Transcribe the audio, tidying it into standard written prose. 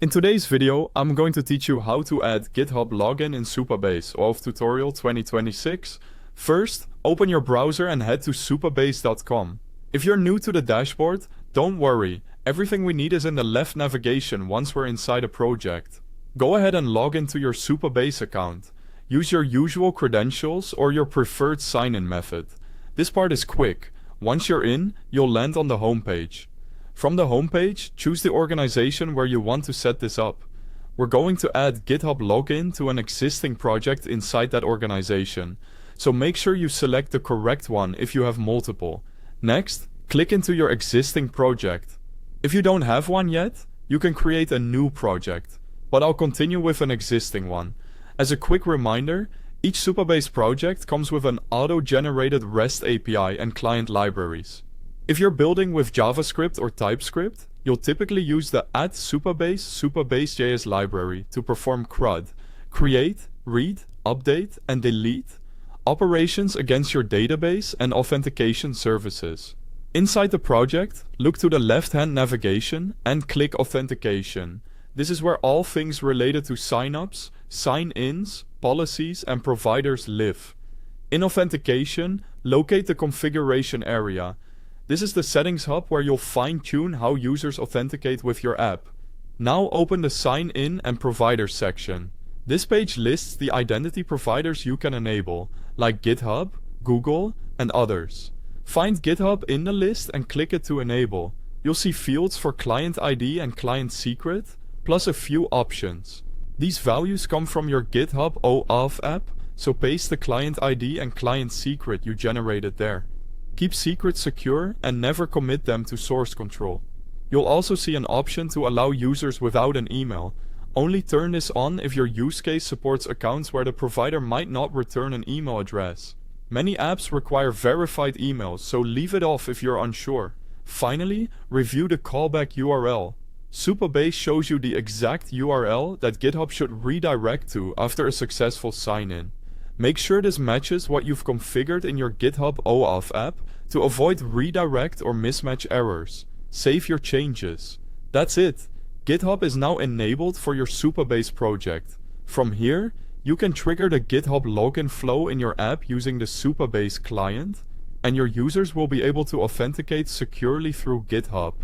In today's video, I'm going to teach you how to add GitHub login in Supabase, OAuth tutorial 2026. First, open your browser and head to supabase.com. If you're new to the dashboard, don't worry, everything we need is in the left navigation once we're inside a project. Go ahead and log into your Supabase account. Use your usual credentials or your preferred sign-in method. This part is quick. Once you're in, you'll land on the homepage. From the homepage, choose the organization where you want to set this up. We're going to add GitHub login to an existing project inside that organization, so make sure you select the correct one if you have multiple. Next, click into your existing project. If you don't have one yet, you can create a new project, but I'll continue with an existing one. As a quick reminder, each Supabase project comes with an auto-generated REST API and client libraries. If you're building with JavaScript or TypeScript, you'll typically use the @Supabase.js library to perform CRUD, create, read, update, and delete operations against your database and authentication services. Inside the project, look to the left-hand navigation and click Authentication. This is where all things related to signups, sign-ins, policies, and providers live. In Authentication, locate the configuration area. This is the settings hub where you'll fine-tune how users authenticate with your app. Now open the Sign In and Providers section. This page lists the identity providers you can enable, like GitHub, Google, and others. Find GitHub in the list and click it to enable. You'll see fields for client ID and client secret, plus a few options. These values come from your GitHub OAuth app, so paste the client ID and client secret you generated there. Keep secrets secure and never commit them to source control. You'll also see an option to allow users without an email. Only turn this on if your use case supports accounts where the provider might not return an email address. Many apps require verified emails, so leave it off if you're unsure. Finally, review the callback URL. Supabase shows you the exact URL that GitHub should redirect to after a successful sign-in. Make sure this matches what you've configured in your GitHub OAuth app to avoid redirect or mismatch errors. Save your changes. That's it. GitHub is now enabled for your Supabase project. From here, you can trigger the GitHub login flow in your app using the Supabase client, and your users will be able to authenticate securely through GitHub.